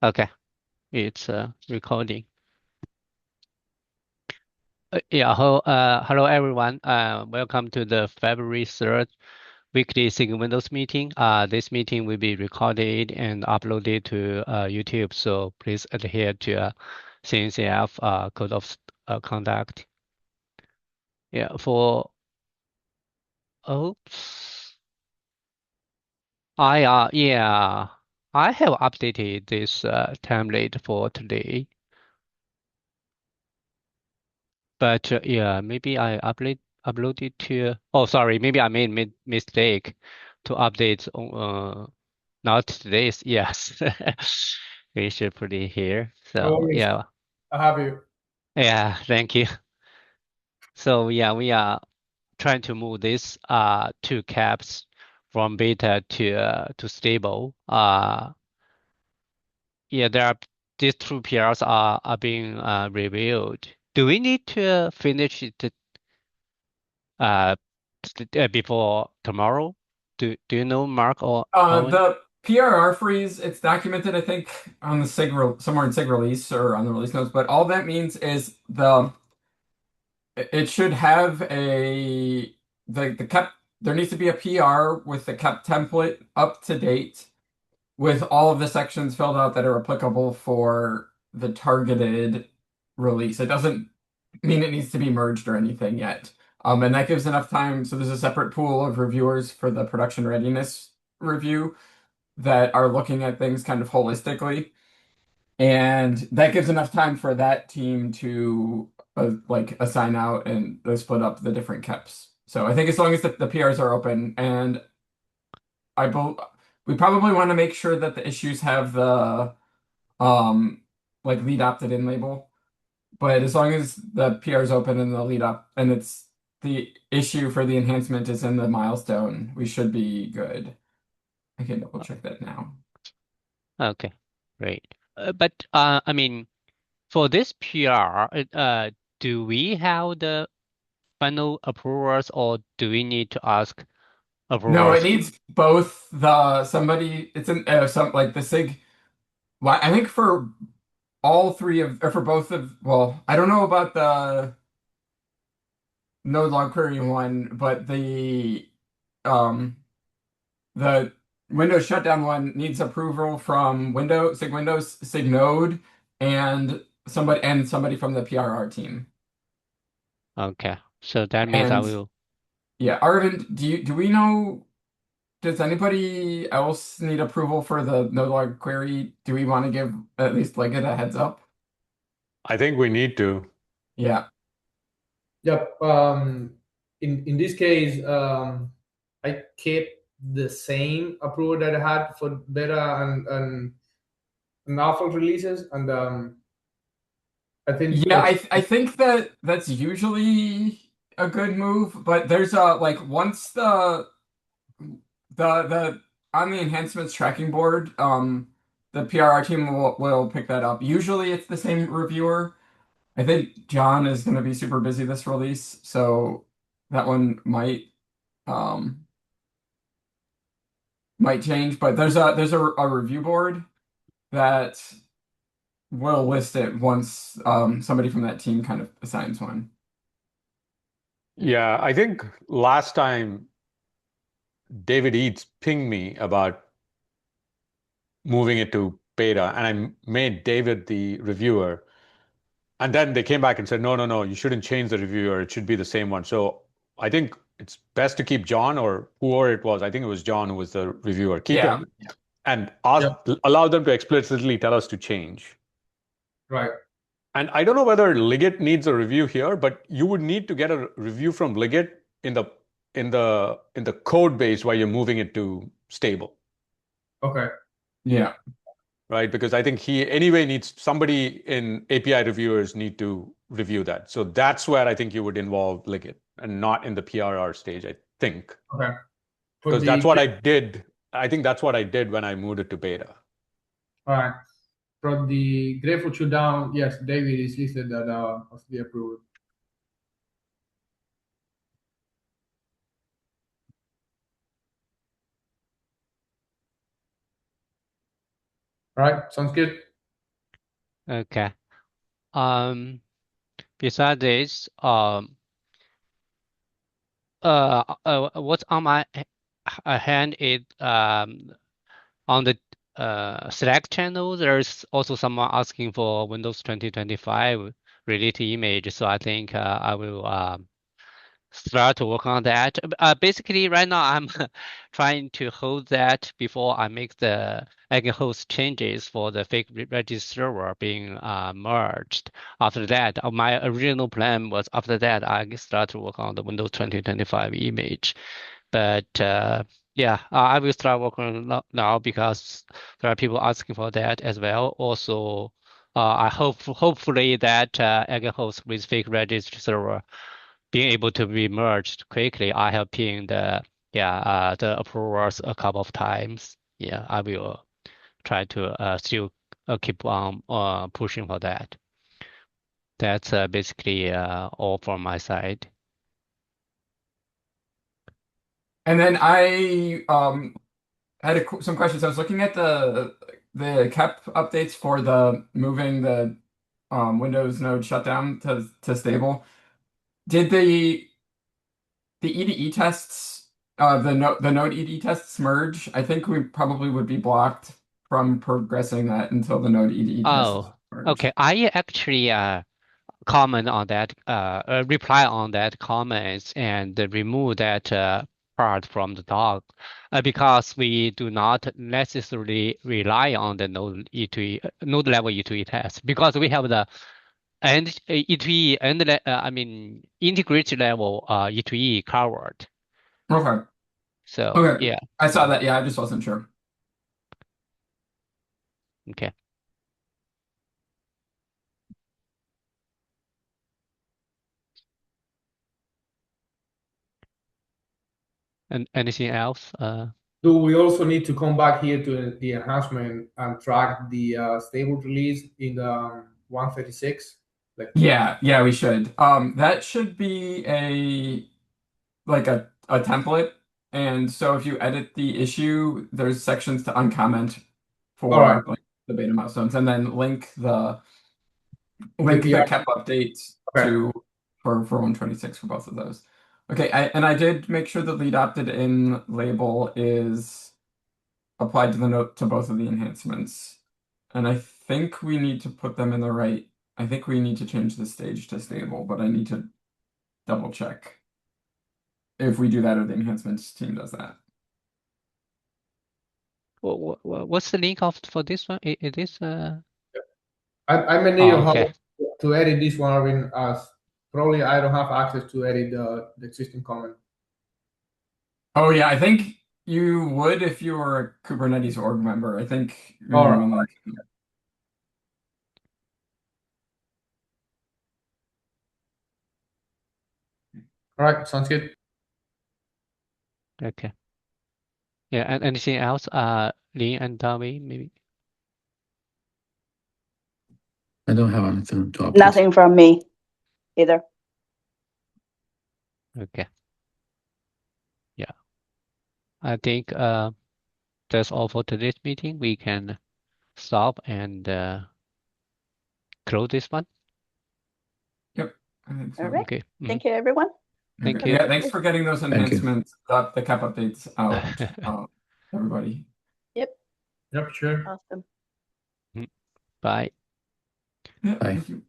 Okay, it's recording. Hello everyone. Welcome to the February 3rd weekly SIG Windows meeting. This meeting will be recorded and uploaded to YouTube, so please adhere to CNCF code of conduct. Yeah, oops. Yeah, I have updated this template for today. But yeah, maybe I uploaded to. Oh, sorry, maybe I made mistake to update on not today's. Yes, we should put it here. No So worries. yeah, I have you. yeah, thank you. So yeah, we are trying to move this two caps from beta to stable. Yeah, these two PRs are being reviewed. Do we need to finish it uh, before tomorrow? Do you know, Mark or Owen? The PRR freeze, it's documented, I think, on the somewhere in SIG release or on the release notes, but all that means is it should have the kept there needs to be a PR with the kept template up to date with all of the sections filled out that are applicable for the targeted release. It doesn't mean it needs to be merged or anything yet. And that gives enough time. So there's a separate pool of reviewers for the production readiness review that are looking at things kind of holistically. And that gives enough time for that team to like assign out and split up the different keps. So I think as long as the PRs are open, and I bel we probably want to make sure that the issues have the um like lead opted in label. But as long as the PR is open and the lead up and it's the issue for the enhancement is in the milestone, we should be good. I can double check that now. Okay, great. But I mean, for this PR, do we have the final approvers, or do we need to ask No, it approvers? needs both the somebody. It's an some like the SIG. Well, I think for all three of or for both of. Well, I don't know about the node log query one, but um the Windows shutdown one needs approval from Windows, SIG node, and somebody from the PRR team. Okay, so that means I And will. yeah, Arvind, do we know? Does anybody else need approval for the node log query? Do we want to give at least like it a heads up? I think we need to. Yeah. Yep. In this case, I kept the same approval that I had for beta and alpha releases, and I think Yeah, like I think that that's usually a good move, but there's a like once the on the enhancements tracking board, the PRR team will pick that up. Usually it's the same reviewer. I think John is going to be super busy this release, so that one um might change, but there's a review board that will list it once somebody from that team kind of assigns one. Yeah, I think last time David Eads pinged me about moving it to beta, and I made David the reviewer. And then they came back and said, no, no, no, you shouldn't change the reviewer. It should be the same one. So I think it's best to keep John or whoever it was. I think it was John who was the reviewer. Keep Yeah. him and ask, yep, allow them to explicitly tell us to change. right. And I don't know whether Liget needs a review here, but you would need to get a review from Liget in the code base while you're moving it to stable, Okay. Yeah. right? Because I think he anyway needs somebody in API reviewers need to review that. So that's where I think you would involve Liget and not in the PRR stage, I think. Okay. For Because that's the what I did. I think that's what I did when I moved it to beta. all right. For the grateful shutdown, yes, David is listed that of the approval. All right. Sounds good. Okay. Besides this, what's on my hand is on the Slack channel. There's also someone asking for Windows 2025 related image. So I think I will start to work on that. Basically, right now I'm trying to hold that before I make the eigenhost changes for the fake register server being merged. After that, my original plan was after that I start to work on the Windows 2025 image. But yeah, I will start working now because there are people asking for that as well. Also, I hopefully that eigenhost with fake register server being able to be merged quickly. I have pinged the approvers a couple of times. Yeah, I will try to still keep on pushing for that. That's basically all from my side. And then I had some questions. I was looking at the KEP updates for the moving the Windows node shutdown to stable. Did the EDE tests, the node EDE tests merge? I think we probably would be blocked from progressing that until the node EDE tests Oh, merge. okay. I actually comment on that, reply on that comments and remove that part from the doc because we do not necessarily rely on the node E2E, node level E2E test because we have the and E2E and I mean integrated level E2E covered. Okay. So Okay. yeah. I saw that. Yeah, I just wasn't sure. Okay. And anything else? Do we also need to come back here to the enhancement and track the stable release in the 136? Like, Yeah, we should. That should be a template. And so if you edit the issue, there's sections to uncomment all right, for like the beta milestones, and then link the PR. KEP updates Okay. to for 126 for both of those. Okay, and I did make sure the lead opted in label is applied to the note to both of the enhancements. And I think we need to put them in the right. I think we need to change the stage to stable, but I need to double check if we do that or the enhancements team does that. What's the link of for this one? It is I may need oh, help okay. to edit this one, Arvin, as probably I don't have access to edit the existing comment. Oh yeah, I think you would if you were a Kubernetes org member. I think you're All the right. only one. All right, sounds good. Okay. Yeah, and anything else? Lin and Tommy, maybe. I don't have anything to update. Nothing from me either. Okay. Yeah. I think that's all for today's meeting. We can stop and close this one. Yep, I think so. All right. Okay. Thank you, everyone. Thank Okay. you. Yeah, thanks for getting those Thank you. enhancements, the KEP updates out, everybody. Yep. Yep, sure. Awesome. Bye. Yeah, Bye. thank you.